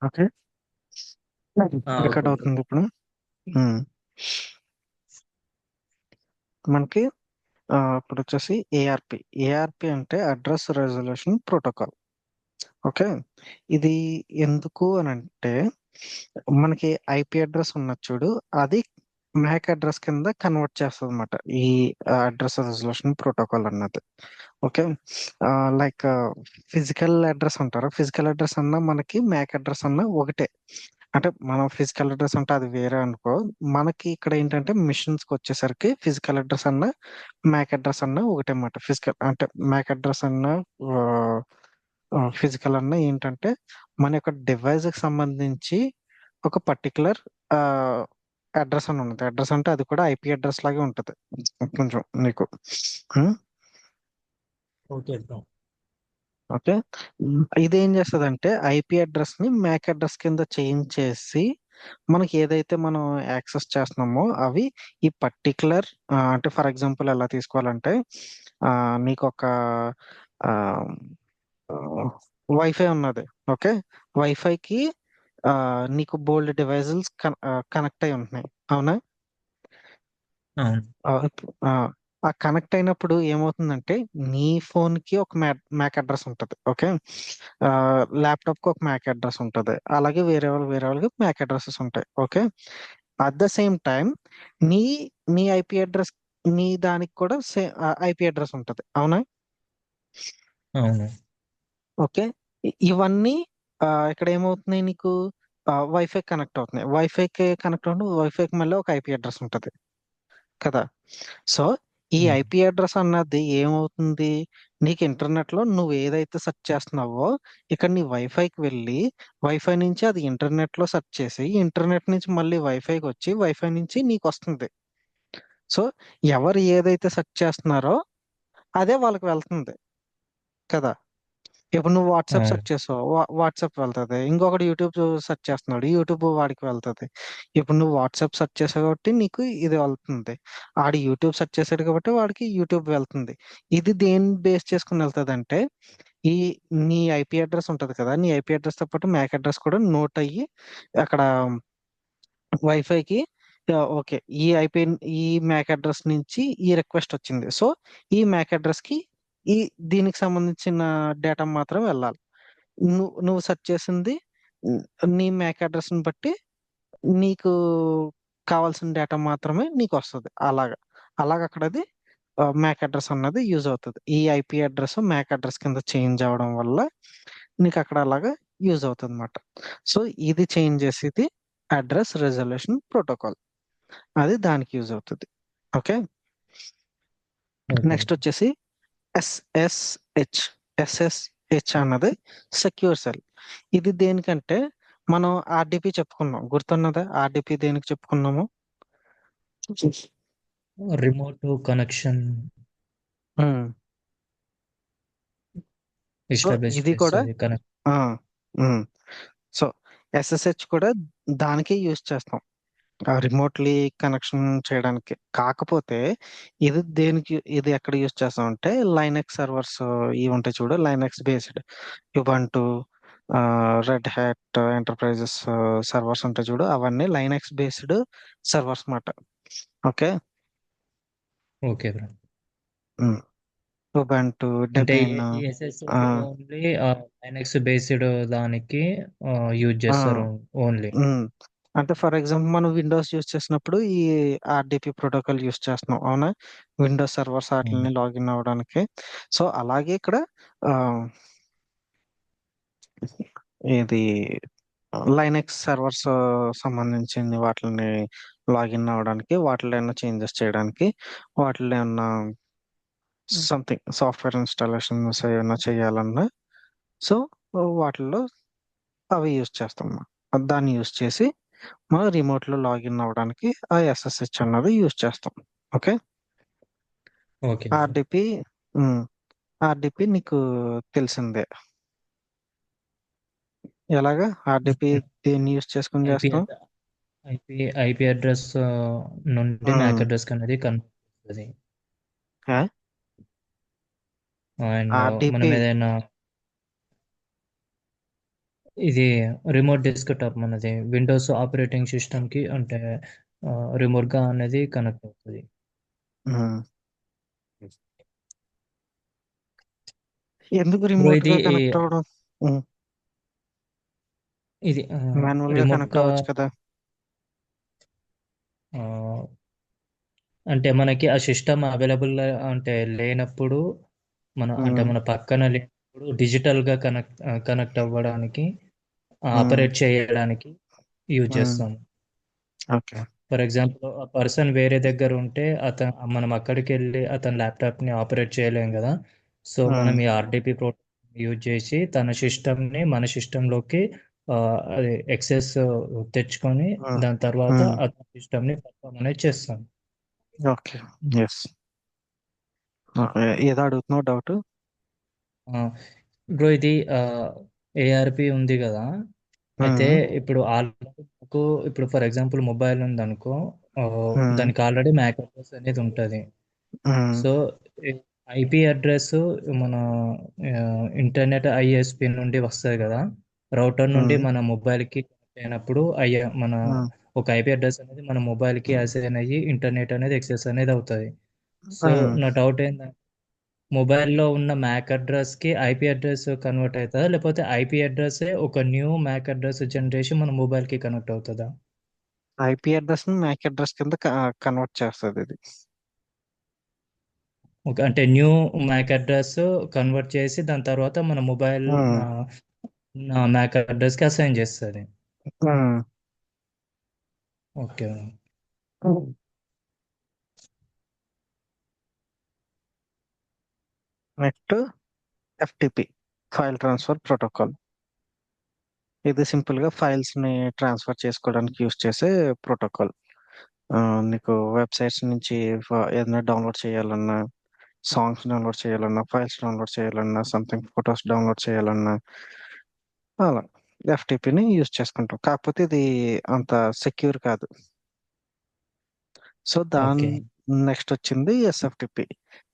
Okay. Okay record bro. అవుతుంది ఇప్పుడు. ఉమ్. మనకి ఇప్పుడు వచ్చేసి ఏఆర్పి. ఏఆర్పి అంటే అడ్రస్ రెజల్యూషన్ ప్రోటోకాల్. ఓకే. ఇది ఎందుకు అని అంటే మనకి ఐపి అడ్రస్ ఉన్న చూడు, అది మ్యాక్ అడ్రస్ కింద కన్వర్ట్ చేస్తుంది అనమాట ఈ అడ్రస్ రెజల్యూషన్ ప్రోటోకాల్ అన్నది. ఓకే. లైక్ ఫిజికల్ అడ్రస్ అంటారు. ఫిజికల్ అడ్రస్ అన్నా మనకి మ్యాక్ అడ్రస్ అన్నా ఒకటే. అంటే మనం ఫిజికల్ అడ్రస్ అంటే అది వేరే అనుకో. మనకి ఇక్కడ ఏంటంటే మిషన్స్ కి వచ్చేసరికి ఫిజికల్ అడ్రస్ అన్న మ్యాక్ అడ్రస్ అన్న ఒకటే అన్నమాట. ఫిజికల్ అంటే మ్యాక్ అడ్రస్ అన్న ఫిజికల్ అన్న ఏంటంటే మన యొక్క డివైస్ కి సంబంధించి ఒక పర్టికులర్ అడ్రస్ అని ఉన్నది. అడ్రస్ అంటే అది కూడా ఐపీ అడ్రస్ లాగే ఉంటది కొంచెం నీకు. Okay bro. ఓకే. ఇదేం చేస్తదంటే ఐపీ అడ్రస్ ని మ్యాక్ అడ్రస్ కింద చేంజ్ చేసి మనకి ఏదైతే మనం యాక్సెస్ చేస్తున్నామో అవి ఈ పర్టికులర్, అంటే ఫర్ ఎగ్జాంపుల్ ఎలా తీసుకోవాలంటే నీకు ఒక వైఫై ఉన్నది. ఓకే. వైఫైకి నీకు బోల్డ్ డివైజెస్ కనెక్ట్ అయి ఉంటున్నాయి, అవునా? అవును. ఆ ఆ ఆ కనెక్ట్ అయినప్పుడు ఏమవుతుందంటే నీ ఫోన్ కి ఒక మ్యాక్ అడ్రస్ ఉంటుంది. ఓకే. ల్యాప్టాప్ కి ఒక మ్యాక్ అడ్రస్ ఉంటుంది. అలాగే వేరే వాళ్ళకి మ్యాక్ అడ్రసెస్ ఉంటాయి. Okay. At the same time నీ నీ ఐపీ అడ్రస్, నీ దానికి కూడా ఐపీ అడ్రస్ ఉంటుంది, అవునా? అవును. ఓకే. ఇవన్నీ ఇక్కడ ఏమవుతున్నాయి నీకు, వైఫై కనెక్ట్ అవుతున్నాయి. వైఫైకి కనెక్ట్ అవుతుంది. వైఫైకి మళ్ళీ ఒక ఐపీ అడ్రస్ ఉంటుంది కదా. సో ఈ అవును. ఐపీ అడ్రస్ అన్నది ఏమవుతుంది, నీకు ఇంటర్నెట్ లో నువ్వు ఏదైతే సెర్చ్ చేస్తున్నావో ఇక్కడ నీ వైఫైకి వెళ్ళి వైఫై నుంచి అది ఇంటర్నెట్ లో సెర్చ్ చేసి ఇంటర్నెట్ నుంచి మళ్ళీ వైఫైకి వచ్చి వైఫై నుంచి నీకు వస్తుంది. సో ఎవరు ఏదైతే సెర్చ్ చేస్తున్నారో అదే వాళ్ళకి వెళ్తుంది కదా. ఇప్పుడు నువ్వు వాట్సాప్ అవును. సెర్చ్ చేసావు, వాట్సాప్ వెళ్తుంది. ఇంకొకటి యూట్యూబ్ సెర్చ్ చేస్తున్నాడు, యూట్యూబ్ వాడికి వెళ్తుంది. ఇప్పుడు నువ్వు వాట్సాప్ సెర్చ్ చేసావు కాబట్టి నీకు ఇది వెళ్తుంది. ఆడు యూట్యూబ్ సెర్చ్ చేసాడు కాబట్టి వాడికి యూట్యూబ్ వెళ్తుంది. ఇది దేని బేస్ చేసుకుని వెళ్తుంది అంటే ఈ నీ ఐపీ అడ్రస్ ఉంటది కదా, నీ ఐపీ అడ్రస్ తో పాటు మ్యాక్ అడ్రస్ కూడా నోట్ అయ్యి అక్కడ వైఫైకి ఓకే, ఈ ఐపీ, ఈ మ్యాక్ అడ్రస్ నుంచి ఈ రిక్వెస్ట్ వచ్చింది. సో ఈ మ్యాక్ అడ్రస్ కి ఈ దీనికి సంబంధించిన డేటా మాత్రం వెళ్ళాలి. నువ్వు సెర్చ్ చేసింది ఉమ్, నీ మ్యాక్ అడ్రస్ ని బట్టి నీకు కావాల్సిన డేటా మాత్రమే నీకు వస్తుంది. అలాగ అక్కడ అది మ్యాక్ అడ్రస్ అన్నది యూజ్ అవుతుంది. ఈ ఐపీ అడ్రస్ మ్యాక్ అడ్రస్ కింద చేంజ్ అవడం వల్ల నీకు అక్కడ అలాగా యూజ్ అవుతుంది అనమాట. సో ఇది చేంజ్ చేసేది అడ్రస్ రెజల్యూషన్ ప్రోటోకాల్. అది దానికి యూజ్ అవుతుంది. ఓకే. ఓకే. నెక్స్ట్ వచ్చేసి ఎస్ఎస్హెచ్. ఎస్ఎస్హెచ్ అన్నది సెక్యూర్ సెల్. ఇది దేనికంటే మనం ఆర్డిపి చెప్పుకున్నాం, గుర్తున్నదా ఆర్డిపి దేనికి చెప్పుకున్నాము? రిమోట్ కనెక్షన్ ఉమ్. సో ఎస్టాబ్లిష్ ఇది కూడా చేస్తుంది కనెక్ట్. ఆ, ఉమ్. సో ఎస్ఎస్హెచ్ కూడా దానికే యూజ్ చేస్తాం, రిమోట్లీ కనెక్షన్ చేయడానికి. కాకపోతే ఇది ఎక్కడ యూజ్ చేస్తాం అంటే లైనక్స్ సర్వర్స్ ఇవి ఉంటాయి చూడు, Linux based Ubuntu, red hat enterprises servers ఉంటాయి చూడు, అవన్నీ లైనక్స్ బేస్డ్ సర్వర్స్ మాట. ఓకే. Okay bro. ఉబంటు, అంటే Debian. SSH only Linux based దానికి యూజ్ చేస్తారు ఓన్లీ. అంటే ఫర్ ఎగ్జాంపుల్ మనం విండోస్ యూజ్ చేసినప్పుడు ఈ ఆర్డిపి ప్రోటోకాల్ యూజ్ చేస్తున్నాం, అవునా? విండోస్ సర్వర్స్ వాటిని లాగిన్ అవ్వడానికి. సో అలాగే ఇక్కడ ఆ, ఇది లైనక్స్ సర్వర్స్ సంబంధించింది వాటిని లాగిన్ అవ్వడానికి, వాటిలో ఏమైనా చేంజెస్ చేయడానికి, వాటిలో ఏమన్నా సంథింగ్ సాఫ్ట్వేర్ ఇన్స్టాలేషన్స్ ఏమైనా చేయాలన్నా సో వాటిల్లో అవి యూజ్ చేస్తాం. దాన్ని యూజ్ చేసి మనం రిమోట్ లో లాగిన్ అవ్వడానికి ఆ ఎస్ఎస్హెచ్ అన్నది యూజ్ చేస్తాం. Okay. Okay bro. RDP. RDP నీకు తెలిసిందే. ఎలాగా ఆర్డిపి దేన్ని యూజ్ చేసుకుని ఐపీ చేస్తాం? ఐపీ ఐపీ అడ్రస్ నుండి మ్యాక్ అడ్రస్ అనేది కన్వర్ట్ చేస్తుంది. అండ్ మనం ఆర్డిపి. ఏదైనా ఇది రిమోట్ డెస్క్‌టాప్ మనది విండోస్ ఆపరేటింగ్ సిస్టమ్‌కి అంటే రిమోట్‌గా అనేది కనెక్ట్ అవుతది. హ్మ్. ఎందుకు బ్రో రిమోట్ ఇది గా కనెక్ట్ అవ్వడం? హ్మ్. ఇది మాన్యువల్ గా కనెక్ట్ రిమోట్‌గా అవ్వచ్చు కదా. ఆహ్, అంటే మనకి ఆ సిస్టమ్ అవైలబుల్ అంటే లేనప్పుడు అంటే హ్మ్. మన పక్కన లేనప్పుడు డిజిటల్‌గా కనెక్ట్ అవ్వడానికి హ్మ్. ఆపరేట్ చేయడానికి యూజ్ హ్మ్. చేస్తాం. ఓకే. ఫర్ ఎగ్జాంపుల్ ఆ పర్సన్ వేరే దగ్గర ఉంటే మనం అక్కడికెళ్ళి అతని ల్యాప్‌టాప్‌ని ఆపరేట్ చేయలేం గదా! సో, మనం హ్మ్. ఈ ఆర్‌డిపి ప్రోటోకాల్ యూజ్ చేసి తన సిస్టమ్‌ని మన సిస్టమ్‌లోకి అది యాక్సెస్ తెచ్చుకొని హ్మ్. దాని తర్వాత హ్మ్. అతని సిస్టమ్‌ని పర్ఫార్మ్ అనేది చేస్తాం. ఓకే. యెస్. ఓకే. ఏదో అడుగుతున్నావు డౌట్? ఆ! బ్రో ఇది ఏఆర్‌పి ఉంది గదా! అయితే హ్మ్. ఇప్పుడు ఆల్రెడీ నాకు ఇప్పుడు ఫర్ ఎగ్జాంపుల్ మొబైల్ ఉందనుకో హ్మ్. దానికి ఆల్రెడీ మ్యాక్ అడ్రెస్ అనేది ఉంటది. హ్మ్. సో, ఈ ఐపీ అడ్రెస్ మన ఇంటర్నెట్ ఐఎస్‌పి నుండి వస్తది గదా! రౌటర్ నుండి హ్మ్. మన మొబైల్‌కి కనెక్ట్ అయినప్పుడు హ్మ్. ఒక ఐపీ అడ్రెస్ అనేది మన మొబైల్‌కి అసైన్ అయ్యి ఇంటర్నెట్ అనేది యాక్సెస్ అనేది అవుతది. సో, హ్మ్. నా డౌట్ ఏందంటే మొబైల్‌లో ఉన్న మ్యాక్ అడ్రెస్‌కి ఐపీ అడ్రెస్ కన్వర్ట్ అయితదా? లేకపోతే ఐపీ అడ్రెస్సే ఒక న్యూ మ్యాక్ అడ్రెస్ జనరేషన్ మన మొబైల్‌కి కనెక్ట్ అవుతదా? ఐపీ అడ్రస్ ని మ్యాక్ అడ్రస్ కింద కన్వర్ట్ చేస్తుంది ఇది. ఓకే. అంటే న్యూ మ్యాక్ అడ్రెస్ కన్వర్ట్ చేసి దాని తర్వాత మన మొబైల్ హ్మ్. మ్యాక్ అడ్రెస్‌కి అసైన్ చేస్తది. హ్మ్. Okay. Next FTP, file transfer protocol. ఇది సింపుల్ గా ఫైల్స్ ని ట్రాన్స్ఫర్ చేసుకోవడానికి యూస్ చేసే ప్రోటోకాల్. నీకు వెబ్సైట్స్ నుంచి ఏదైనా డౌన్లోడ్ చేయాలన్నా, సాంగ్స్ డౌన్లోడ్ చేయాలన్నా, ఫైల్స్ డౌన్లోడ్ చేయాలన్నా, సంథింగ్ ఫొటోస్ డౌన్లోడ్ చేయాలన్నా, అలా ఎఫ్టిపిని యూస్ చేసుకుంటాం. కాకపోతే ఇది అంత సెక్యూర్ కాదు. సో దాని ఓకే. నెక్స్ట్ వచ్చింది ఎస్ఎఫ్టిపి.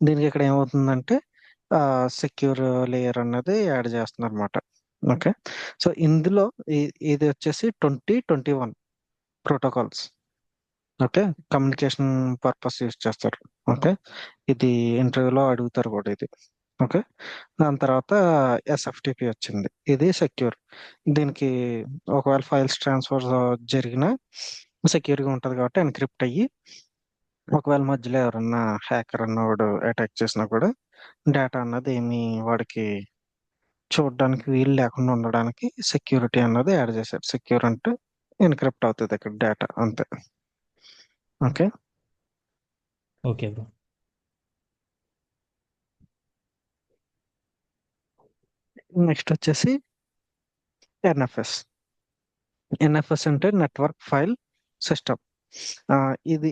దీనికి ఇక్కడ ఏమవుతుందంటే సెక్యూర్ లేయర్ అన్నది యాడ్ చేస్తున్నారు అనమాట. ఓకే. సో ఇందులో ఇది వచ్చేసి 2021 protocols. Okay. Communication purpose use చేస్తారు. ఓకే. ఇది ఇంటర్వ్యూలో అడుగుతారు కూడా ఇది. ఓకే. దాని తర్వాత ఎస్ఎఫ్టిపి వచ్చింది. ఇది సెక్యూర్. దీనికి ఒకవేళ ఫైల్స్ ట్రాన్స్ఫర్ జరిగినా సెక్యూర్గా ఉంటుంది కాబట్టి ఎన్క్రిప్ట్ అయ్యి, ఒకవేళ మధ్యలో ఎవరన్నా హ్యాకర్ అన్నవాడు అటాక్ చేసినా కూడా డేటా అన్నది ఏమి వాడికి చూడడానికి వీలు లేకుండా ఉండడానికి సెక్యూరిటీ అన్నది యాడ్ చేశారు. సెక్యూర్ అంటే ఎన్క్రిప్ట్ అవుతుంది ఇక్కడ డేటా అంతే. ఓకే. Okay bro. నెక్స్ట్ వచ్చేసి ఎన్ఎఫ్ఎస్. ఎన్ఎఫ్ఎస్ అంటే నెట్వర్క్ ఫైల్ సిస్టమ్. ఇది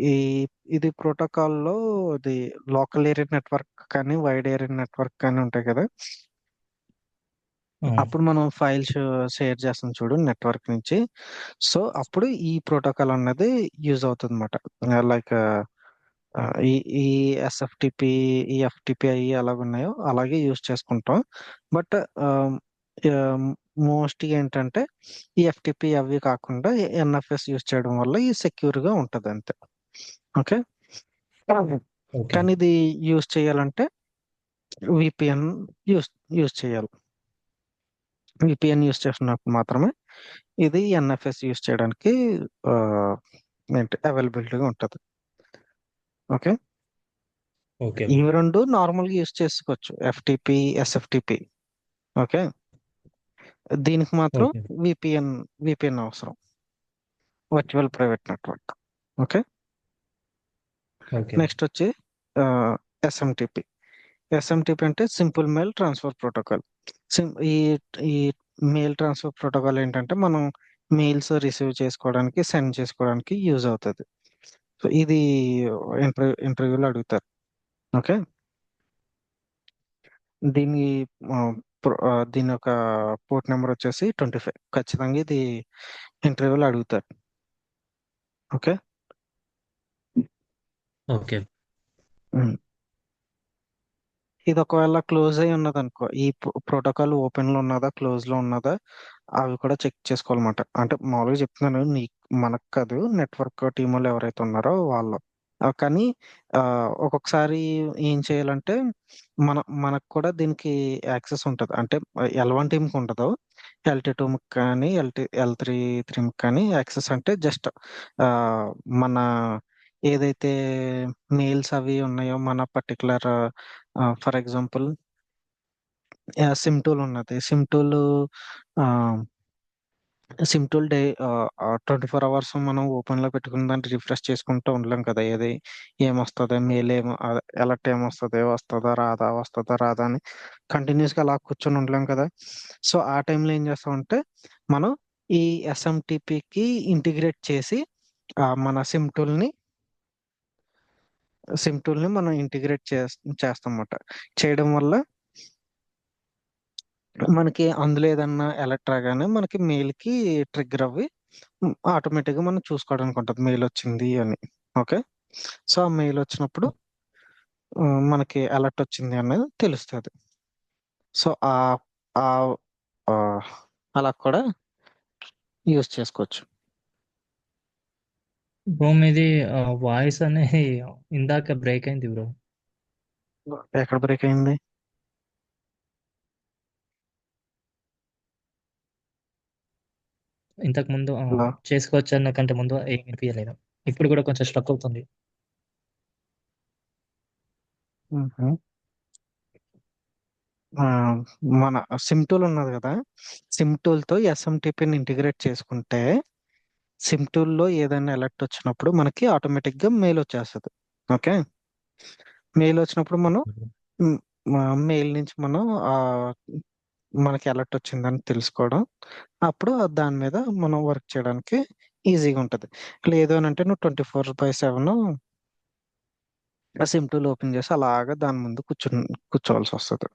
ఈ ఇది ప్రోటోకాల్లో ఇది లోకల్ ఏరియా నెట్వర్క్ కానీ వైడ్ ఏరియా నెట్వర్క్ కానీ ఉంటాయి కదా. ఆ! అప్పుడు మనం ఫైల్స్ షేర్ చేస్తాం చూడు నెట్వర్క్ నుంచి. సో అప్పుడు ఈ ప్రోటోకాల్ అన్నది యూజ్ అవుతుంది అనమాట. లైక్ ఈ ఈ ఎస్ఎఫ్టిపి, ఈ ఎఫ్టిపి అవి ఎలాగ ఉన్నాయో అలాగే యూజ్ చేసుకుంటాం. బట్ మోస్ట్ ఏంటంటే ఈ ఎఫ్టిపి అవి కాకుండా ఎన్ఎఫ్ఎస్ యూజ్ చేయడం వల్ల ఈ సెక్యూర్ గా ఉంటది అంతే. ఓకే. ఓకే. కానీ ఇది యూజ్ చేయాలంటే విపిఎన్ యూజ్ యూజ్ చేయాలి. విపిఎన్ యూజ్ చేసినప్పుడు మాత్రమే ఇది ఎన్ఎఫ్ఎస్ యూజ్ చేయడానికి ఆ, ఏంటి అవైలబిలిటీగా ఉంటుంది. ఓకే. Okay bro. ఇవి రెండు నార్మల్గా యూజ్ చేసుకోవచ్చు, ఎఫ్టిపి, ఎస్ఎఫ్టిపి. ఓకే. దీనికి మాత్రం ఓకే. విపిఎన్ విపిఎన్ అవసరం, virtual private network. Okay. Okay. Next వచ్చి ఎస్ఎంటిపి. ఎస్ఎంటిపి అంటే సింపుల్ మెయిల్ ట్రాన్స్ఫర్ ప్రోటోకాల్. ఈ ఈ మెయిల్ ట్రాన్స్ఫర్ ప్రోటోకాల్ ఏంటంటే మనం మెయిల్స్ రిసీవ్ చేసుకోవడానికి, సెండ్ చేసుకోవడానికి యూజ్ అవుతుంది. సో ఇది ఇంటర్వ్యూలో అడుగుతారు. ఓకే. దీని దీని యొక్క పోర్ట్ నెంబర్ వచ్చేసి 25. ఖచ్చితంగా ఇది ఇంటర్వ్యూలో అడుగుతారు. ఓకే. ఓకే. ఉమ్. ఇది ఒకవేళ క్లోజ్ అయి ఉన్నదనుకో, ఈ ప్రోటోకాల్ ఓపెన్ లో ఉన్నదా క్లోజ్ లో ఉన్నదా అవి కూడా చెక్ చేసుకోవాలన్నమాట. అంటే మామూలుగా చెప్తున్నాను, మనకు కాదు, నెట్వర్క్ టీమ్ వాళ్ళు ఎవరైతే ఉన్నారో వాళ్ళు. కానీ ఆ, ఒక్కొక్కసారి ఏం చేయాలంటే మనకు కూడా దీనికి యాక్సెస్ ఉంటుంది. అంటే L1 టీంకి ఉండదు, L2 కానీ L3 కానీ యాక్సెస్. అంటే జస్ట్ మన ఏదైతే మెయిల్స్ అవి ఉన్నాయో మన particular, for example SIM tool ఉన్నది. సిమ్ టూల్ 24 అవర్స్ మనం ఓపెన్ లో పెట్టుకుని దాన్ని రిఫ్రెష్ చేసుకుంటూ ఉండలేం కదా. ఏమొస్తుంది మెయిల్, అలర్ట్ ఏమొస్తుంది, వస్తుందా రాదా అని కంటిన్యూస్ గా అలా కూర్చొని ఉండలేం కదా. సో ఆ టైంలో ఏం చేస్తామంటే మనం ఈ ఎస్ఎంటిపికి ఇంటిగ్రేట్ చేసి మన సిమ్ టూల్ ని మనం ఇంటిగ్రేట్ చేస్తాం అన్నమాట. చేయడం వల్ల మనకి అందులో ఏదన్నా అలర్ట్ రాగానే మనకి మెయిల్ కి ట్రిగ్గర్ అవ్వి ఆటోమేటిక్ గా మనం చూసుకోవడానికి ఉంటుంది మెయిల్ వచ్చింది అని. ఓకే. సో ఆ మెయిల్ వచ్చినప్పుడు మనకి అలర్ట్ వచ్చింది అనేది తెలుస్తుంది. సో ఆ ఆ, అలా కూడా యూస్ చేసుకోవచ్చు. బ్రో మీది వాయిస్ అనేది ఇందాక బ్రేక్ అయింది బ్రో. ఎక్కడ బ్రేక్ అయింది? ఇంతకు ముందు హలో. చేసుకోవచ్చు అన్న కంటే ముందు ఏం వినిపించలేదు. ఇప్పుడు కూడా కొంచెం స్ట్రక్ అవుతుంది. మ్మ్. ఆ, మన సిమ్ టూల్ ఉన్నది కదా, సిమ్ టూల్ తో ఎస్ఎంటిపిని ఇంటిగ్రేట్ చేసుకుంటే సిమ్ టూల్ లో ఏదైనా అలర్ట్ వచ్చినప్పుడు మనకి ఆటోమేటిక్ గా మెయిల్ వచ్చేస్తుంది. ఓకే. మెయిల్ వచ్చినప్పుడు మనం మెయిల్ నుంచి మనం ఆ మనకి అలర్ట్ వచ్చిందని తెలుసుకోవడం, అప్పుడు దాని మీద మనం వర్క్ చేయడానికి ఈజీగా ఉంటుంది. లేదు అని అంటే నువ్వు 24/7 ఆ సిమ్ టూల్ ఓపెన్ చేసి అలాగా దాని ముందు కూర్చోవలసి వస్తుంది.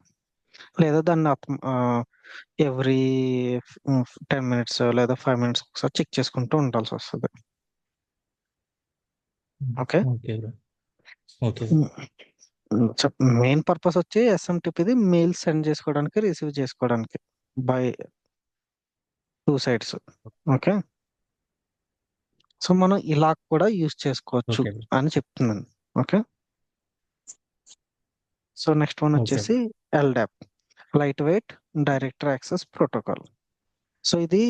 లేదా దాన్ని ఎవ్రీ 10 minutes లేదా 5 minutes ఒకసారి చెక్ చేసుకుంటూ ఉండాల్సి వస్తుంది. Okay. Okay bro. Okay bro. Main purpose వచ్చి ఎస్ఎంటిపిది మెయిల్ సెండ్ చేసుకోవడానికి, రిసీవ్ చేసుకోవడానికి, బై 2 sides. ఓకే. సో మనం ఇలా కూడా యూస్ చేసుకోవచ్చు ఓకే బ్రో. అని చెప్తున్నాను. Okay. So next one okay వచ్చేసి bro. LDAP, lightweight director access protocol. So ఇది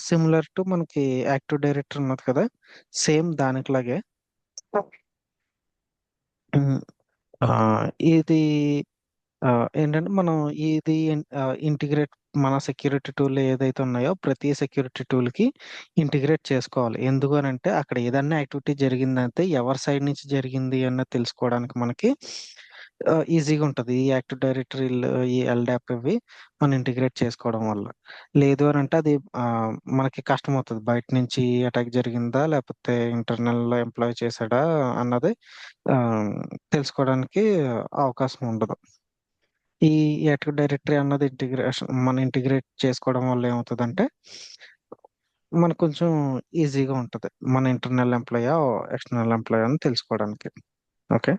సిమిలర్ టు మనకి యాక్టివ్ డైరెక్టర్ ఉన్నది కదా, సేమ్ దానికిలాగే. ఉమ్, ఆ, ఓకే. ఇది ఆ, ఏంటంటే మనం ఇది ఇంటిగ్రేట్, మన సెక్యూరిటీ టూల్ ఏదైతే ఉన్నాయో ప్రతి సెక్యూరిటీ టూల్ కి ఇంటిగ్రేట్ చేసుకోవాలి. ఎందుకు అని అంటే అక్కడ ఏదన్నా యాక్టివిటీ జరిగిందంటే ఎవరి సైడ్ నుంచి జరిగింది అన్నది తెలుసుకోవడానికి మనకి ఈజీగా ఉంటుంది ఈ యాక్టివ్ డైరెక్టరీ, ఈ ఎల్డాప్ ఇవి మనం ఇంటిగ్రేట్ చేసుకోవడం వల్ల. లేదు అని అంటే అది మనకి కష్టం అవుతుంది. బయట నుంచి అటాక్ జరిగిందా లేకపోతే ఇంటర్నల్ ఎంప్లాయ్ చేశాడా అన్నది ఆ, తెలుసుకోవడానికి అవకాశం ఉండదు. ఈ యాక్టివ్ డైరెక్టరీ అన్నది మనం ఇంటిగ్రేట్ చేసుకోవడం వల్ల ఏమవుతుందంటే మనకు కొంచెం ఈజీగా ఉంటుంది మన ఇంటర్నల్ ఎంప్లాయ్ ఎక్స్టర్నల్ ఎంప్లాయ్ అని తెలుసుకోవడానికి. ఓకే.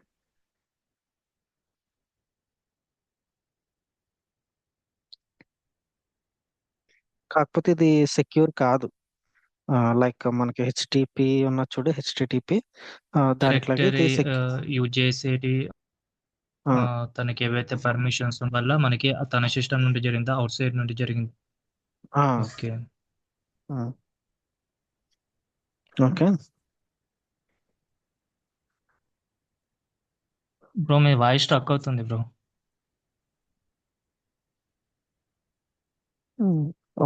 కాకపోతే ఇది సెక్యూర్ కాదు. లైక్ మనకి హెచ్టిపి ఉన్న చూడు, హెచ్టిటిపి దానిట్లాగే డైరెక్టరీ ఇది యూజ్ చేసేటి తనకి ఏవైతే పర్మిషన్స్ వల్ల మనకి తన సిస్టమ్ నుండి జరిగిందా అవుట్ సైడ్ నుండి జరిగింది. ఓకే. ఓకే. బ్రో మీ వాయిస్ స్ట్రక్ అవుతుంది bro.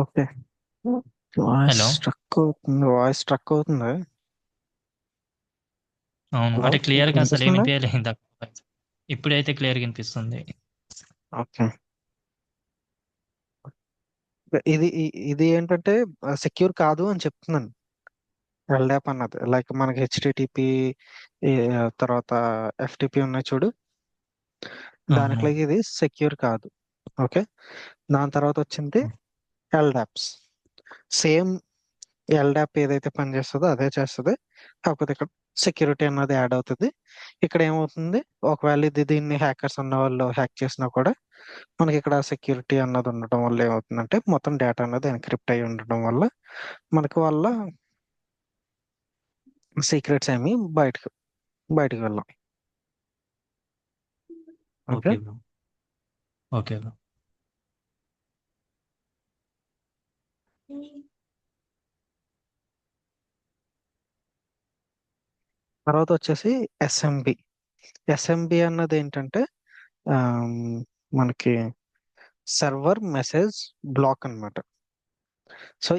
Okay. Voice hello. Struck అవుతుంది, వాయిస్ స్ట్రక్ అవుతుంది. అవును. హలో. అంటే ఇప్పుడు క్లియర్‌గా అసలు ఏమి వినిపిస్తుందా? వినిపియలే ఇందాక వాయిస్. ఇప్పుడైతే క్లియర్‌గా వినిపిస్తుంది. ఓకే. ఇది ఏంటంటే సెక్యూర్ కాదు అని చెప్తున్నాను. ఎల్డాప్ అన్నది లైక్ మనకి హెచ్టిటిపి తర్వాత ఎఫ్టిపి ఉన్నాయి చూడు, అవును. దానిట్లాగే ఇది సెక్యూర్ కాదు. ఓకే. దాని తర్వాత వచ్చింది ఎల్డాప్స్. సేమ్ ఎల్డాప్ ఏదైతే పనిచేస్తుందో అదే చేస్తుంది. కాకపోతే ఇక్కడ సెక్యూరిటీ అన్నది యాడ్ అవుతుంది. ఇక్కడ ఏమవుతుంది, ఒకవేళ దీన్ని హ్యాకర్స్ ఉన్న వాళ్ళు హ్యాక్ చేసినా కూడా మనకి ఇక్కడ సెక్యూరిటీ అన్నది ఉండటం వల్ల ఏమవుతుందంటే మొత్తం డేటా అన్నది ఎన్క్రిప్ట్ అయి ఉండడం వల్ల మనకి వాళ్ళ సీక్రెట్స్ ఏమి బయటకు వెళ్ళాం. Okay. Okay bro. Okay bro. తర్వాత వచ్చేసి ఎస్ఎంబి. ఎస్ఎంబి అన్నది ఏంటంటే ఆమ్, మనకి సర్వర్ మెసేజ్ బ్లాక్ అన్నమాట. సో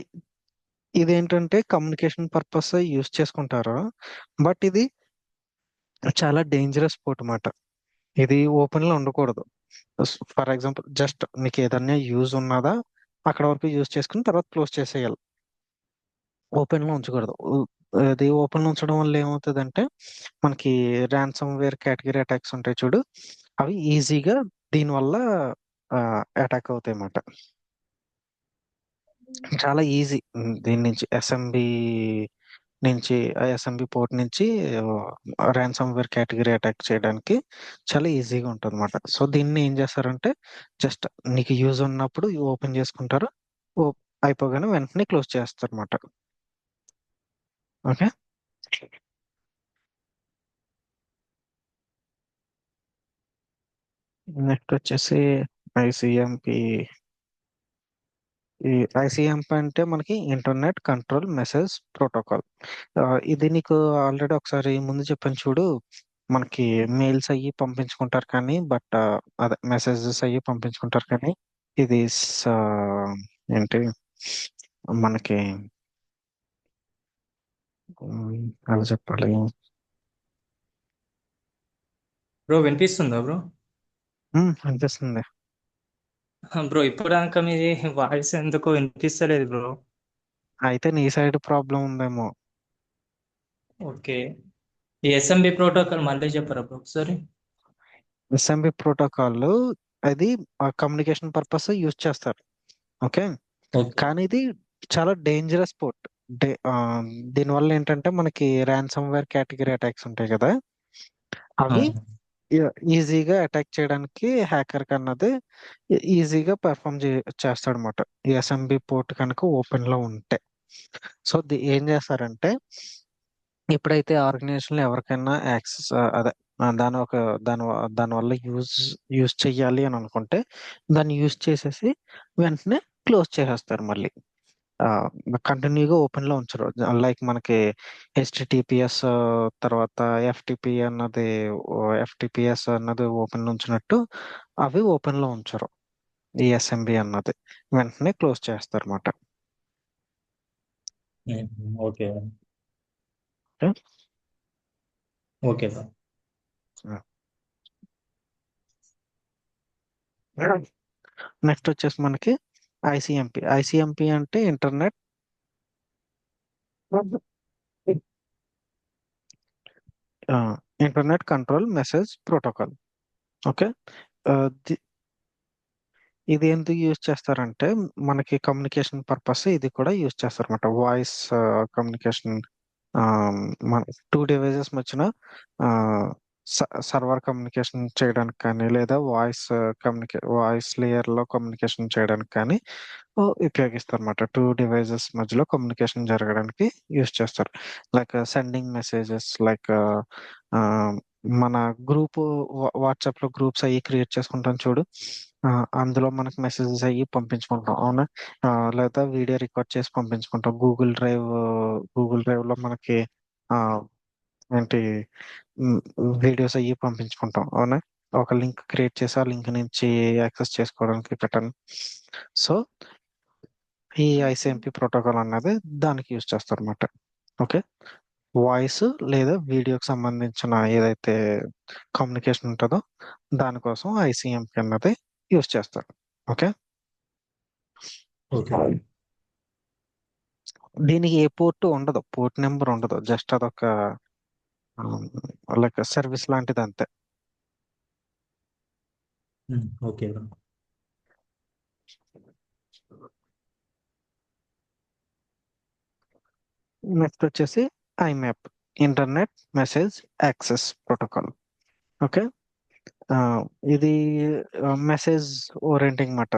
ఇదేంటంటే కమ్యూనికేషన్ పర్పస్ యూస్ చేసుకుంటారు, బట్ ఇది చాలా డేంజరస్ పోర్ట్ అన్నమాట. ఇది ఓపెన్ లో ఉండకూడదు. ఫర్ ఎగ్జాంపుల్ జస్ట్ నీకు ఏదన్నా యూజ్ ఉన్నదా అక్కడ వరకు యూజ్ చేసుకుని తర్వాత క్లోజ్ చేసేయాలి. ఓపెన్ లో ఉంచకూడదు. అది ఓపెన్ లో ఉంచడం వల్ల ఏమవుతుందంటే మనకి ర్యాన్సమ్ వేర్ కేటగిరీ అటాక్స్ ఉంటాయి చూడు, అవి ఈజీగా దీనివల్ల అటాక్ అవుతాయి అన్నమాట. చాలా ఈజీ దీని నుంచి ఎస్ఎంబి పోర్ట్ నుంచి ర్యాన్సమ్ వేర్ కేటగిరీ అటాక్ చేయడానికి చాలా ఈజీగా ఉంటుంది అనమాట. సో దీన్ని ఏం చేస్తారంటే జస్ట్ నీకు యూజ్ ఉన్నప్పుడు ఓపెన్ చేసుకుంటారు, ఓ- అయిపోగానే వెంటనే క్లోజ్ చేస్తారు అనమాట. ఓకే. నెక్స్ట్ వచ్చేసి ఐసిఎంపి. ఈ ఐసిఎంపి అంటే మనకి ఇంటర్నెట్ కంట్రోల్ మెసేజ్ ప్రోటోకాల్. ఇది నీకు ఆల్రెడీ ఒకసారి ముందు చెప్పాను చూడు, మనకి మెయిల్స్ అయ్యి పంపించుకుంటారు కానీ బట్ అదే మెసేజెస్ అయ్యి పంపించుకుంటారు కానీ ఇది ఏంటి మనకి అలా చెప్పాలి. బ్రో వినిపిస్తుందా బ్రో? అనిపిస్తుంది. బ్రో ఇప్పటిదాకా మీది వాయిస్ ఎందుకో వినిపిస్తలేదు బ్రో. అయితే నీ సైడ్ ప్రాబ్లం ఉందేమో. ఓకే. ఈ ఎస్ఎంబి ప్రోటోకాల్ మళ్ళీ చెప్పరా బ్రో ఒకసారి? ఎస్ఎంబి ప్రోటోకాల్ అది కమ్యూనికేషన్ పర్పస్ యూజ్ చేస్తారు. ఓకే. ఓకే. కానీ ఇది చాలా డేంజరస్ పోర్ట్. దీనివల్ల ఏంటంటే మనకి ర్యాన్సమ్ వేర్ కేటగిరీ అటాక్స్ ఉంటాయి కదా, అవి అవును. ఈజీగా అటాక్ చేయడానికి హ్యాకర్ కన్నది ఈజీగా పెర్ఫామ్ చేస్తాడు అనమాట. ఈ ఎస్ఎంబి పోర్ట్ కనుక ఓపెన్ లో ఉంటే. సో ఏం చేస్తారంటే ఎప్పుడైతే ఆర్గనైజేషన్ లో ఎవరికైనా యాక్సెస్ అదే దాని ఒక దాని వల్ల యూజ్ చెయ్యాలి అని అనుకుంటే దాన్ని యూజ్ చేసేసి వెంటనే క్లోజ్ చేసేస్తారు మళ్ళీ. కంటిన్యూగా ఓపెన్ లో ఉంచరు. లైక్ మనకి హెచ్టిటిపిఎస్ తర్వాత ఎఫ్టిపిఎస్ అన్నది ఓపెన్ లో ఉంచినట్టు అవి ఓపెన్ లో ఉంచరు. ఈ ఎస్ఎంబి అన్నది వెంటనే క్లోజ్ చేస్తారు అన్నమాట. ఓకే. Okay bro. నెక్స్ట్ వచ్చేసి మనకి ఐసిఎంపి. ఐసిఎంపి అంటే internet control message protocol. Okay. ఇది ఎందుకు యూజ్ చేస్తారంటే మనకి కమ్యూనికేషన్ పర్పస్ ఇది కూడా యూజ్ చేస్తారు అనమాట. వాయిస్ కమ్యూనికేషన్, మన టూ డివైజెస్ మధ్యన సర్వర్ కమ్యూనికేషన్ చేయడానికి కానీ లేదా వాయిస్ లేయర్ లో కమ్యూనికేషన్ చేయడానికి కానీ ఉపయోగిస్తారు అనమాట. టూ డివైజెస్ మధ్యలో కమ్యూనికేషన్ జరగడానికి యూజ్ చేస్తారు. లైక్ సెండింగ్ మెసేజెస్, లైక్ మన గ్రూప్ వాట్సాప్ లో గ్రూప్స్ అయ్యి క్రియేట్ చేసుకుంటాం చూడు, ఆ, అందులో మనకి మెసేజెస్ అయ్యి పంపించుకుంటాం అవునా. లేదా వీడియో రికార్డ్ చేసి పంపించుకుంటాం. గూగుల్ డ్రైవ్ లో మనకి ఆ, ఏంటి వీడియోస్ అయ్యి పంపించుకుంటాం అవునా. ఒక లింక్ క్రియేట్ చేసి ఆ లింక్ నుంచి యాక్సెస్ చేసుకోవడానికి పెట్టాను. సో ఈ ఐసిఎంపి ప్రోటోకాల్ అన్నది దానికి యూజ్ చేస్తారు అనమాట. ఓకే. వాయిస్ లేదా వీడియోకి సంబంధించిన ఏదైతే కమ్యూనికేషన్ ఉంటుందో దానికోసం ఐసిఎంపి అన్నది యూజ్ చేస్తారు. ఓకే. ఓకే. దీనికి ఏ పోర్ట్ ఉండదు, పోర్ట్ నెంబర్ ఉండదు, జస్ట్ అదొక లైక్ సర్వీస్ లాంటిది అంతే. Okay bro. నెక్స్ట్ వచ్చేసి IMAP, internet message access protocol. Okay. ఆ, ఇది మెసేజ్ ఓరియంటింగ్ మాట.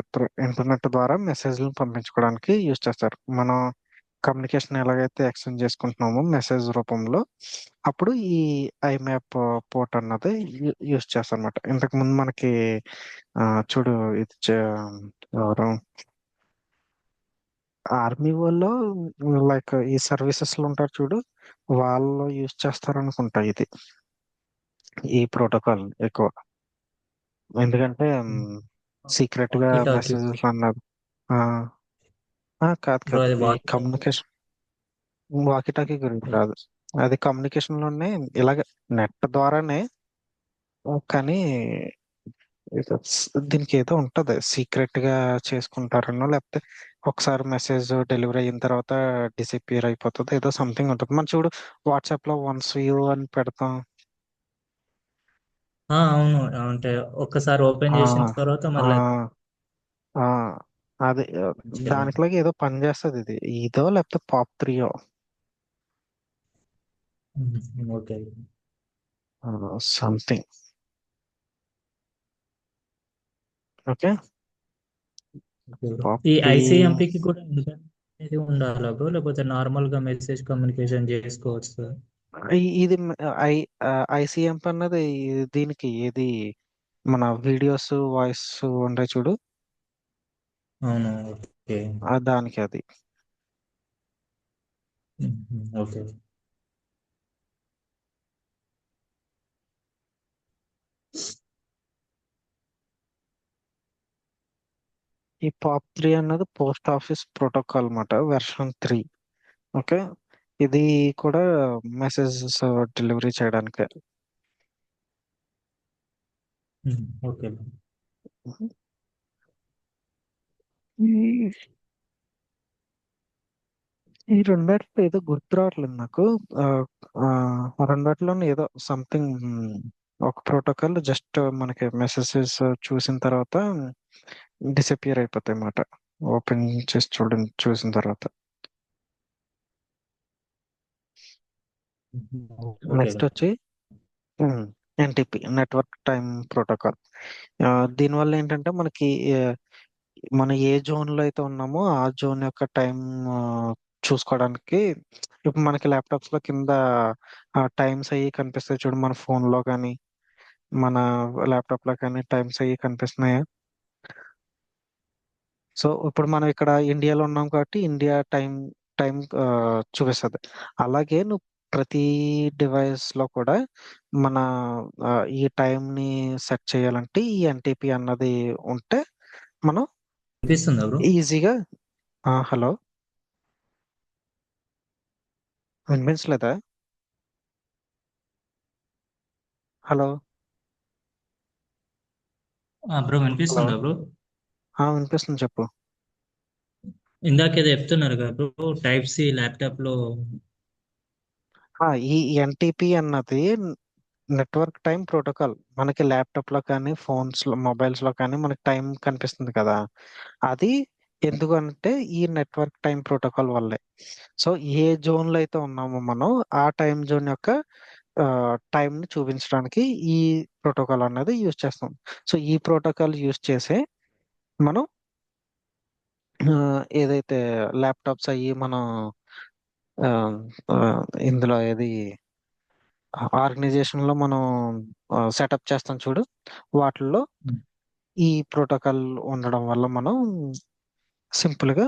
ఇంటర్నెట్ ద్వారా మెసేజ్లను పంపించుకోవడానికి యూజ్ చేస్తారు. మనం కమ్యూనికేషన్ ఎలాగైతే ఎక్స్చేంజ్ చేసుకుంటున్నామో మెసేజ్ రూపంలో, అప్పుడు ఈ ఐమ్యాప్ పోర్ట్ అన్నది యూజ్ చేస్తాం అనమాట. ఇంతకు ముందు మనకి ఆ, చూడు, ఇది ఎవరు, ఆర్మీ వాళ్ళు లైక్ ఈ సర్వీసెస్ లో ఉంటారు చూడు, వాళ్ళు యూజ్ చేస్తారు అనుకుంటా ఇది, ఈ ప్రోటోకాల్ ఎక్కువ. ఎందుకంటే సీక్రెట్ గా వాకీ టాకీ. మెసేజెస్ అన్నది. ఆ, కాదు బ్రో కాదు, అది ఈ వాకీ టాకీ. కమ్యూనికేషన్, వాకిటాకీ గురించి కాదు. అది కమ్యూనికేషన్ లోనే ఇలాగ నెట్ ద్వారానే. కానీ దీనికి ఏదో ఉంటది, సీక్రెట్ గా చేసుకుంటారనో, లేకపోతే ఒకసారి మెసేజ్ డెలివరీ అయిన తర్వాత డిసపియర్ అయిపోతుంది, ఏదో సంథింగ్ ఉంటుంది. మనం చూడు, వాట్సాప్ లో వన్స్ వ్యూ అని పెడతాం. అవును. అంటే ఒక్కసారి ఓపెన్ ఆ చేసిన తర్వాత ఆ మళ్ళీ ఆ అది చేయలేము. దానికిలాగా ఏదో పని చేస్తుంది ఇది, ఇదో లేకపోతే pop 3 okay. Something. Okay. Okay bro. Pop ఈ త్రీ ఐసీఎంపీకి కూడా ఇంటర్నెట్ అనేది ఉండాలా బ్రో, లేకపోతే నార్మల్ గా మెసేజ్ కమ్యూనికేషన్ చేసుకోవచ్చు? ఇది ఐ ఐసిఎంప్ అన్నది దీనికి ఏది, మన వీడియోస్ వాయిస్ ఉండే చూడు, అవును. ఓకే. దానికి అది. ఓకే. ఈ పాప్ 3 అన్నది పోస్ట్ ఆఫీస్ ప్రోటోకాల్ అన్నమాట, వెర్షన్ 3. ఓకే. ఇది కూడా మెసేజెస్ డెలివరీ చేయడానికి. Okay bro. ఈ ఈ రెండిట్లో ఏదో గుర్తు రావట్లేదు నాకు. ఆ, రెండిట్లోనే ఏదో సంథింగ్, ఒక ప్రోటోకాల్ జస్ట్ మనకి మెసేజెస్ చూసిన తర్వాత డిసపియర్ అయిపోతాయి అన్నమాట, ఓపెన్ చేసి చూసిన తర్వాత. Okay next bro. వచ్చి ఎన్టీపీ, నెట్వర్క్ టైం ప్రోటోకాల్. దీనివల్ల ఏంటంటే మనకి మనం ఏ జోన్ లో అయితే ఉన్నామో ఆ జోన్ యొక్క టైం చూసుకోవడానికి, ఇప్పుడు మనకి ల్యాప్టాప్స్ లో కింద టైమ్స్ అయ్యి కనిపిస్తాయి చూడు, మన ఫోన్ లో కానీ మన ల్యాప్టాప్ లో కానీ టైమ్స్ అయ్యి కనిపిస్తున్నాయి. సో ఇప్పుడు మనం ఇక్కడ ఇండియాలో ఉన్నాం కాబట్టి ఇండియా టైం టైం చూపిస్తుంది. అలాగే నువ్వు ప్రతి డివైస్ లో కూడా మన ఈ టైం ని సెట్ చేయాలంటే ఈ ఎన్టీపీ అన్నది ఉంటే మనం వినిపిస్తుందా బ్రో? ఈజీగా. హలో, వినిపించలేదా? హలో. Bro hello. వినిపిస్తుందా బ్రో? వినిపిస్తుంది, చెప్పు. ఇందాక ఏదో చెప్తున్నారు కదా బ్రో, టైప్ సి ల్యాప్టాప్ లో. ఈ ఎన్టీపీ అన్నది నెట్వర్క్ టైం ప్రోటోకాల్. మనకి ల్యాప్టాప్ లో కానీ ఫోన్స్ లో మొబైల్స్ లో కానీ మనకి టైం కనిపిస్తుంది కదా, అది ఎందుకంటే ఈ నెట్వర్క్ టైం ప్రోటోకాల్ వల్లే. సో ఏ జోన్ లో అయితే ఉన్నామో మనం ఆ టైం జోన్ యొక్క టైం ని చూపించడానికి ఈ ప్రోటోకాల్ అనేది యూజ్ చేస్తాం. సో ఈ ప్రోటోకాల్ యూజ్ చేసే మనం ఏదైతే ల్యాప్టాప్స్ అయ్యి మనం ఆ, ఆ, ఇందులో ఏది ఆర్గనైజేషన్ లో మనం సెటప్ చేస్తాం చూడు, వాటిల్లో ఈ ప్రోటోకాల్ ఉండడం వల్ల మనం సింపుల్ గా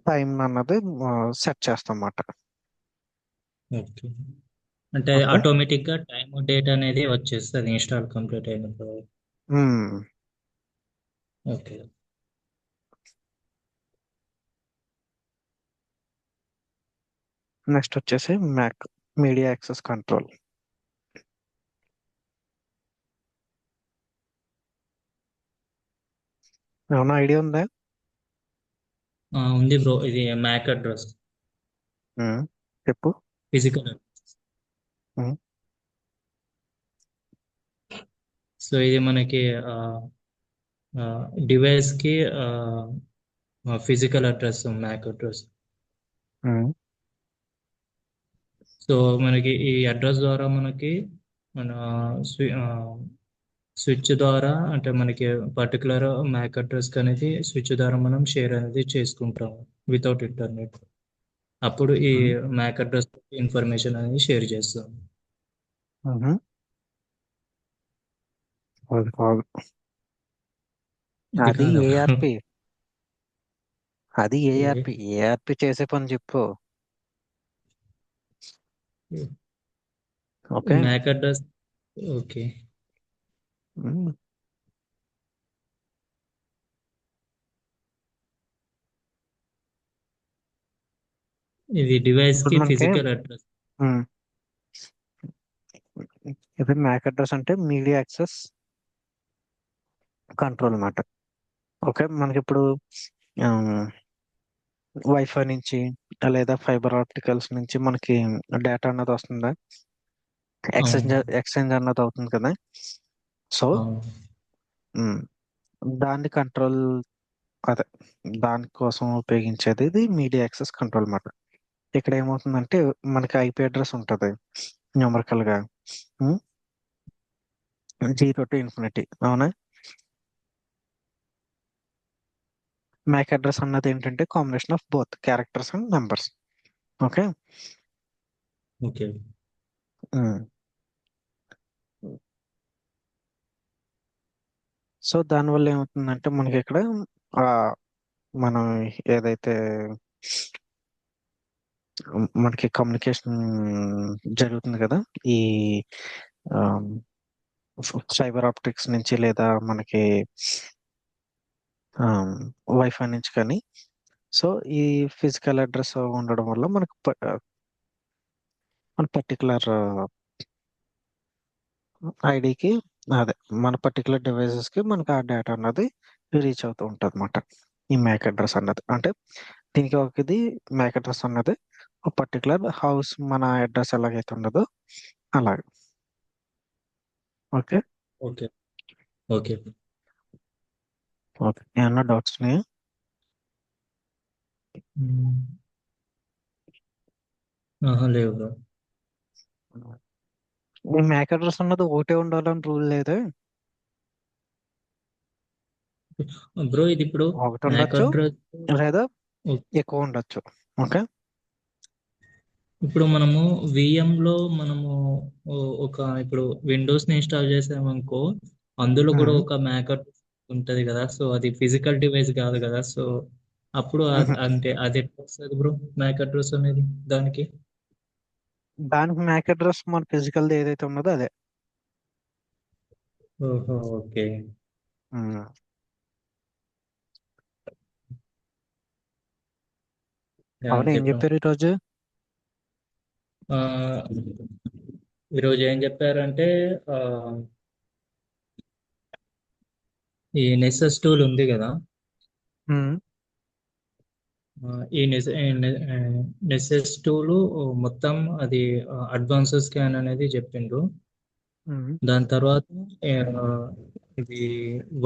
టైం అన్నది సెట్ చేస్తాం అన్నమాట. ఓకే. అంటే ఓకే. ఆటోమేటిక్ గా టైం డేట్ అనేది వచ్చేస్తుంది ఇన్స్టాల్ కంప్లీట్ అయిన తర్వాత. ఓకే. నెక్స్ట్ వచ్చేసి మ్యాక్, మీడియా యాక్సెస్ కంట్రోల్. ఏమన్నా ఐడియా ఉందా? ఉంది బ్రో, ఇది మ్యాక్ అడ్రస్, ఉమ్, చెప్పు. ఫిజికల్. ఉమ్, సో ఇది మనకి డివైస్ కి ఫిజికల్ అడ్రస్, మ్యాక్ అడ్రస్. ఉమ్, సో మనకి ఈ అడ్రస్ ద్వారా మనకి మన స్విచ్ ద్వారా అంటే మనకి పర్టికులర్ మ్యాక్ అడ్రస్ అనేది స్విచ్ ద్వారా మనం షేర్ అనేది చేసుకుంటాం వితౌట్ ఇంటర్నెట్. అప్పుడు ఈ ఉమ్, మ్యాక్ అడ్రస్ ఇన్ఫర్మేషన్ అనేది షేర్ చేస్తాం. ఉమ్. అది కాదు. ఇది అది కాదా బ్రో? ఏఆర్పి. అది ఓకే. ఏఆర్పి. ఏఆర్పి చేసే పని చెప్పు. Okay. MAC address. Okay. Um. ఇది డివైస్ ఇప్పుడు కి మనకి ఫిజికల్ అడ్రస్. ఉమ్, ఇది మ్యాక్ అడ్రస్ అంటే మీడియా యాక్సెస్ కంట్రోల్ అన్నమాట. ఓకే, మనకి ఇప్పుడు వైఫై నుంచి లేదా ఫైబర్ ఆప్టికల్స్ నుంచి మనకి డేటా అన్నది వస్తుందా, ఎక్స్చేంజ్ అవును. ఎక్స్చేంజ్ అన్నది అవుతుంది కదా. సో అవును. దాన్ని కంట్రోల్, అదే దానికోసం ఉపయోగించేది ఇది మీడియా యాక్సెస్ కంట్రోల్ అన్నమాట. ఇక్కడ ఏమవుతుందంటే మనకి ఐపీ అడ్రస్ ఉంటుంది న్యూమరికల్ గా, 0 to infinity, అవునా. మ్యాక్ అడ్రస్ అన్నది ఏంటంటే combination of both characters and numbers. Okay. Okay. So దానివల్ల ఏమవుతుందంటే మనకి ఇక్కడ ఆ మనం ఏదైతే మనకి కమ్యూనికేషన్ జరుగుతుంది కదా, ఈ ఫైబర్ ఆప్టిక్స్ నుంచి లేదా మనకి వైఫై నుంచి కానీ. సో ఈ ఫిజికల్ అడ్రస్ ఉండడం వల్ల మనకు మన పర్టికులర్ ఐడికి, అదే మన పర్టికులర్ డివైసెస్ కి మనకి ఆ డేటా అన్నది రీచ్ అవుతూ ఉంటుంది అనమాట. ఈ మ్యాక్ అడ్రస్ అన్నది అంటే దీనికి ఒక ఇది మ్యాక్ అడ్రస్ అన్నది ఒక పర్టికులర్ హౌస్ మన అడ్రస్ ఎలాగైతే ఉండదో అలాగే. ఓకే. ఓకే. ఓకే. ఓకే, ఏమన్నా డౌట్స్ ఉన్నాయా? మ్మ్. ఆహా, లేవు బ్రో. ఈ మ్యాక్ అడ్రస్ అన్నది ఒకటే ఉండాలని రూల్ లేదు. బ్రో ఇది ఇప్పుడు ఒకటి మ్యాక్ ఉండొచ్చు అడ్రస్. లేదా ఎక్కువ ఉండొచ్చు. ఓకే. ఇప్పుడు మనము లో మనము ఒక ఇప్పుడు విండోస్ ని ఇన్స్టాల్ చేసామనుకో, అందులో కూడా ఉమ్, ఒక మ్యాక్ అడ్రస్ ఉంటది కదా. సో అది ఫిజికల్ డివైస్ కాదు కదా. సో అప్పుడు ఉహు. అంటే అది ఎట్లా వస్తుంది బ్రో మ్యాక్ అడ్రస్ అనేది దానికి? దానికి మ్యాక్ అడ్రస్ మన ఫిజికల్ ఏదైతే ఉన్నదో అదే. ఓహో, ఓకే. ఉమ్. అవును, అంతే ఏం బ్రో. చెప్పారు ఈరోజు? ఆ, ఈరోజు ఏం చెప్పారంటే ఆ, ఈ నెసెస్ టూల్ ఉంది కదా. ఉమ్, ఆ, ఈ నెసెస్ టూల్ మొత్తం అది అడ్వాన్స్ స్కాన్ అనేది చెప్పిండ్రు. ఉమ్, దాని తర్వాత ఆ, ఇది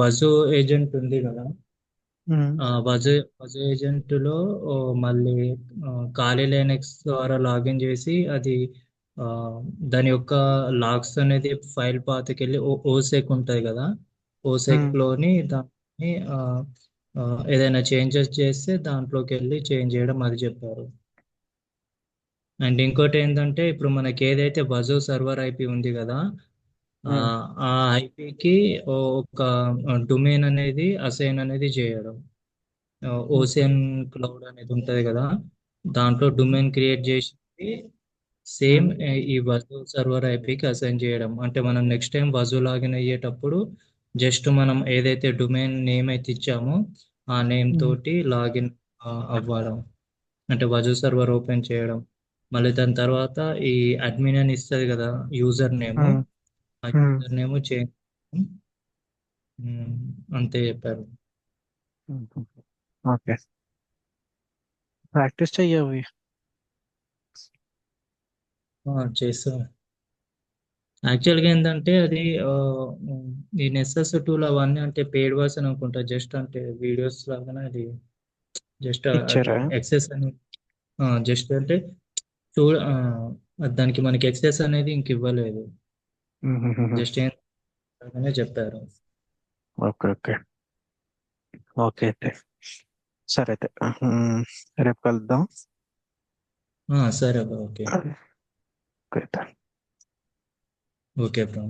వజో ఏజెంట్ ఉంది కదా. ఉమ్, వజో ఏజెంట్ లో మళ్ళీ ఖాళీ లైనక్స్ ద్వారా లాగిన్ చేసి అది ఆ, దాని యొక్క లాగ్స్ అనేది ఫైల్ పాత్కి వెళ్ళి ఓసెక్ ఉంటుంది కదా. ఓసెక్ ఉమ్, లోని దాన్ని ఆ, ఏదైనా చేంజెస్ చేస్తే దాంట్లోకి వెళ్ళి చేంజ్ చేయడం అది చెప్పారు. అండ్ ఇంకోటి ఏంటంటే ఇప్పుడు మనకి ఏదైతే వజో సర్వర్ ఐపీ ఉంది కదా, ఆ ఉమ్, ఆ ఐపీకి ఒక డొమైన్ అనేది అసైన్ అనేది చేయడం. ఉమ్, ఓషన్ క్లౌడ్ అనేది ఉంటది కదా, దాంట్లో ఉమ్, డొమైన్ క్రియేట్ చేసి సేమ్ ఉమ్, ఈ వజూ సర్వర్ ఐపీకి అసైన్ చేయడం. అంటే మనం నెక్స్ట్ టైం వజూ లాగిన్ అయ్యేటప్పుడు జస్ట్ మనం ఏదైతే డొమైన్ నేమ్ అయితే ఇచ్చామో ఆ నేమ్ ఉమ్, తోటి లాగిన్ అవ్వడం, అంటే వజూ సర్వర్ ఓపెన్ చేయడం. మళ్ళీ దాని తర్వాత ఈ అడ్మిన్ అని ఇస్తుంది కదా యూజర్ నేమ్, ఉమ్, ఆ ఉమ్, యూజర్ నేమ్ చేంజ్. అంతే చెప్పారు. ఉమ్. ఓకే, ప్రాక్టీస్ చెయ్యవి. చేస్తాం. యాక్చువల్గా ఏంటంటే అది ఆ, ఉమ్, ఈ నెసెస్ టూల్ అవన్నీ అంటే పెయిడ్ వర్షన్ అనుకుంటా. జస్ట్ అంటే వీడియోస్ లాగానే అది జస్ట్ అది ఇచ్చారా? యాక్సెస్ అని. జస్ట్ అంటే చూ ఆ, దానికి మనకి ఎక్సెస్ అనేది ఇంక ఇవ్వలేదు. మ్మ్. జస్ట్ ఏంటనే చెప్పారు. Okay okay. ఓకే అయితే సరే అయితే రేపు కలుద్దాం. సరే బ్రో. ఓకే. ఓకే అయితే. Okay bro.